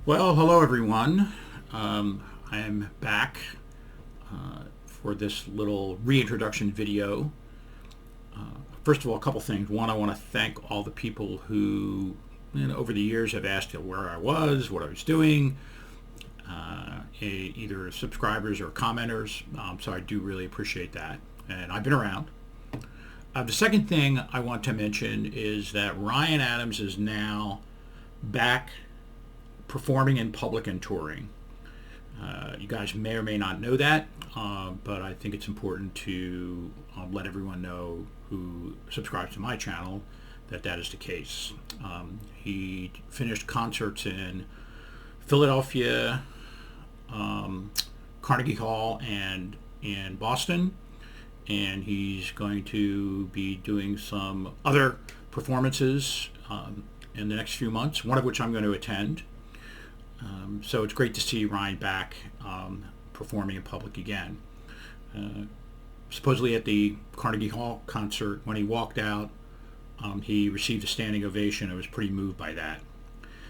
Well, hello everyone. I am back for this little reintroduction video. First of all, a couple things. One, I want to thank all the people who, over the years have asked where I was, what I was doing, either subscribers or commenters. So I do really appreciate that. And I've been around. The second thing I want to mention is that Ryan Adams is now back performing in public and touring. You guys may or may not know that, but I think it's important to let everyone know who subscribes to my channel that that is the case. He finished concerts in Philadelphia, Carnegie Hall, and in Boston, and he's going to be doing some other performances in the next few months, one of which I'm going to attend. So it's great to see Ryan back performing in public again. Supposedly at the Carnegie Hall concert, when he walked out, he received a standing ovation. I was pretty moved by that.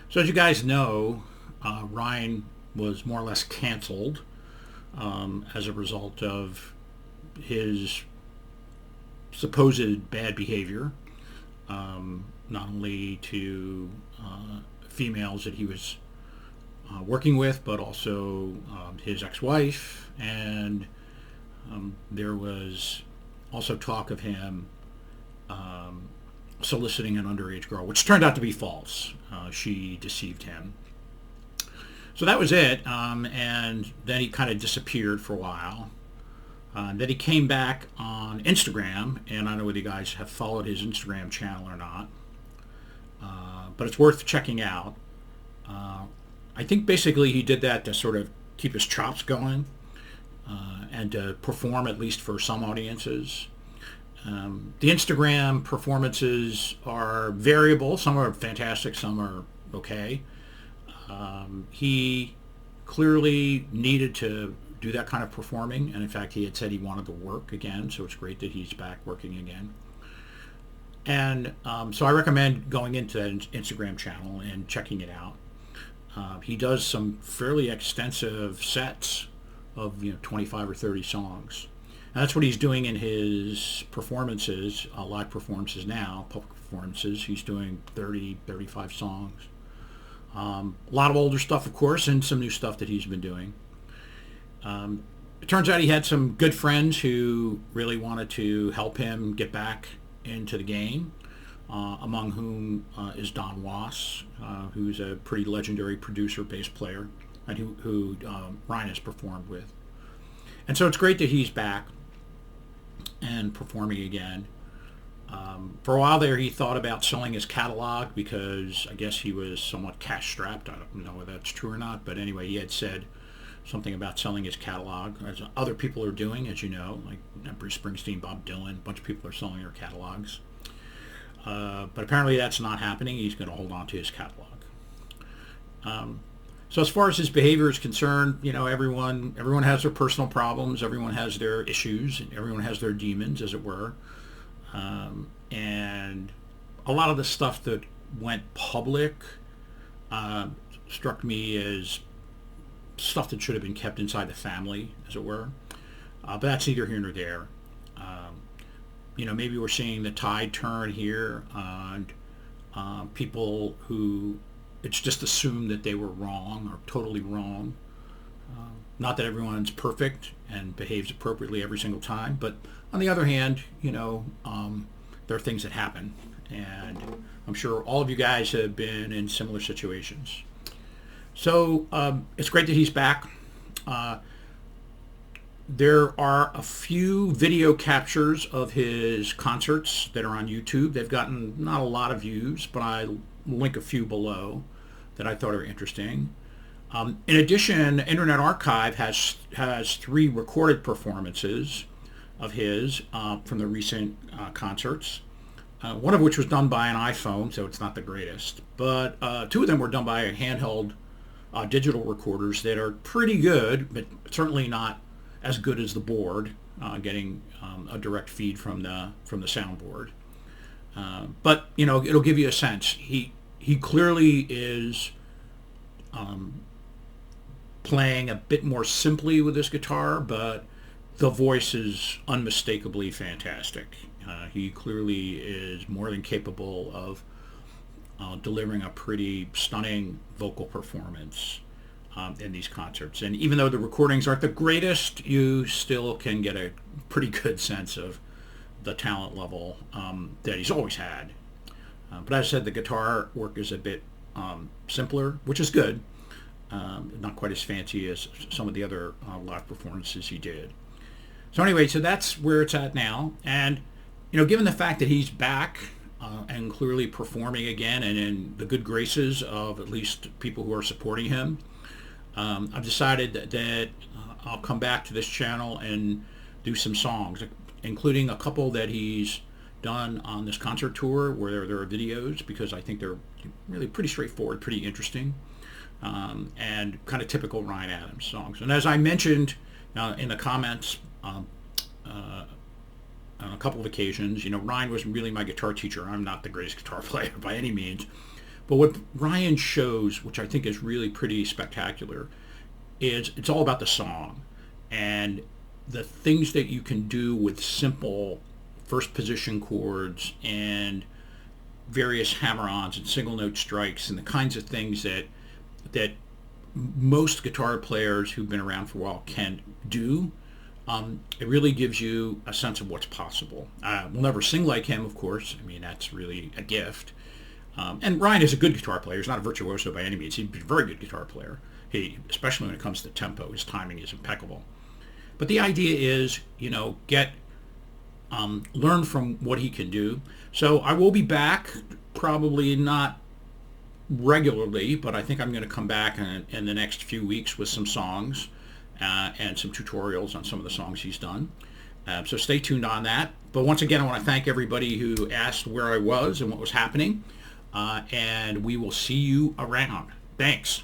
So as you guys know, Ryan was more or less canceled as a result of his supposed bad behavior, not only to females that he was working with, but also his ex-wife, and there was also talk of him soliciting an underage girl, which turned out to be false. She deceived him. So that was it, and then he kind of disappeared for a while. Then he came back on Instagram, and I don't know whether you guys have followed his Instagram channel or not, but it's worth checking out. I think basically he did that to sort of keep his chops going and to perform at least for some audiences. The Instagram performances are variable. Some are fantastic, some are okay. He clearly needed to do that kind of performing, and in fact he had said he wanted to work again, so it's great that he's back working again. And so I recommend going into that Instagram channel and checking it out. He does some fairly extensive sets of 25 or 30 songs. And that's what he's doing in his performances, live performances now, public performances. He's doing 30, 35 songs. A lot of older stuff, of course, and some new stuff that he's been doing. It turns out he had some good friends who really wanted to help him get back into the game. Among whom is Don Was, who's a pretty legendary producer, bass player, and who Ryan has performed with. And so it's great that he's back and performing again. For a while there, he thought about selling his catalog because I guess he was somewhat cash-strapped. I don't know whether that's true or not, but anyway, he had said something about selling his catalog, as other people are doing, as you know, like Bruce Springsteen, Bob Dylan, a bunch of people are selling their catalogs. But apparently that's not happening. He's going to hold on to his catalog. So as far as his behavior is concerned, everyone has their personal problems. Everyone has their issues. Everyone has their demons, as it were. And a lot of the stuff that went public struck me as stuff that should have been kept inside the family, as it were. But that's neither here nor there. Maybe we're seeing the tide turn here on people who it's just assumed that they were wrong or totally wrong. Not that everyone's perfect and behaves appropriately every single time, but on the other hand, there are things that happen, and I'm sure all of you guys have been in similar situations. So it's great that he's back. There are a few video captures of his concerts that are on YouTube. They've gotten not a lot of views, but I link a few below that I thought are interesting. In addition, Internet Archive has 3 recorded performances of his from the recent concerts. One of which was done by an iPhone, so it's not the greatest. But 2 of them were done by handheld digital recorders that are pretty good, but certainly not as good as the board, getting a direct feed from the soundboard. But it'll give you a sense. He clearly is playing a bit more simply with this guitar, but the voice is unmistakably fantastic. He clearly is more than capable of delivering a pretty stunning vocal performance in these concerts. And even though the recordings aren't the greatest, you still can get a pretty good sense of the talent level that he's always had. But as I said, the guitar work is a bit simpler, which is good. Not quite as fancy as some of the other live performances he did. So anyway, so that's where it's at now. And, given the fact that he's back and clearly performing again and in the good graces of at least people who are supporting him, I've decided that I'll come back to this channel and do some songs, including a couple that he's done on this concert tour where there are videos, because I think they're really pretty straightforward, pretty interesting, and kind of typical Ryan Adams songs. And as I mentioned in the comments on a couple of occasions, Ryan was really my guitar teacher. I'm not the greatest guitar player by any means, but what Ryan shows, which I think is really pretty spectacular, is it's all about the song and the things that you can do with simple first position chords and various hammer-ons and single note strikes and the kinds of things that most guitar players who've been around for a while can do. It really gives you a sense of what's possible. We'll never sing like him, of course. I mean, that's really a gift. And Ryan is a good guitar player. He's not a virtuoso by any means. He's a very good guitar player. Especially when it comes to tempo, his timing is impeccable. But the idea is, learn from what he can do. So I will be back, probably not regularly, but I think I'm going to come back in the next few weeks with some songs and some tutorials on some of the songs he's done. So stay tuned on that. But once again, I want to thank everybody who asked where I was and what was happening. And we will see you around. Thanks.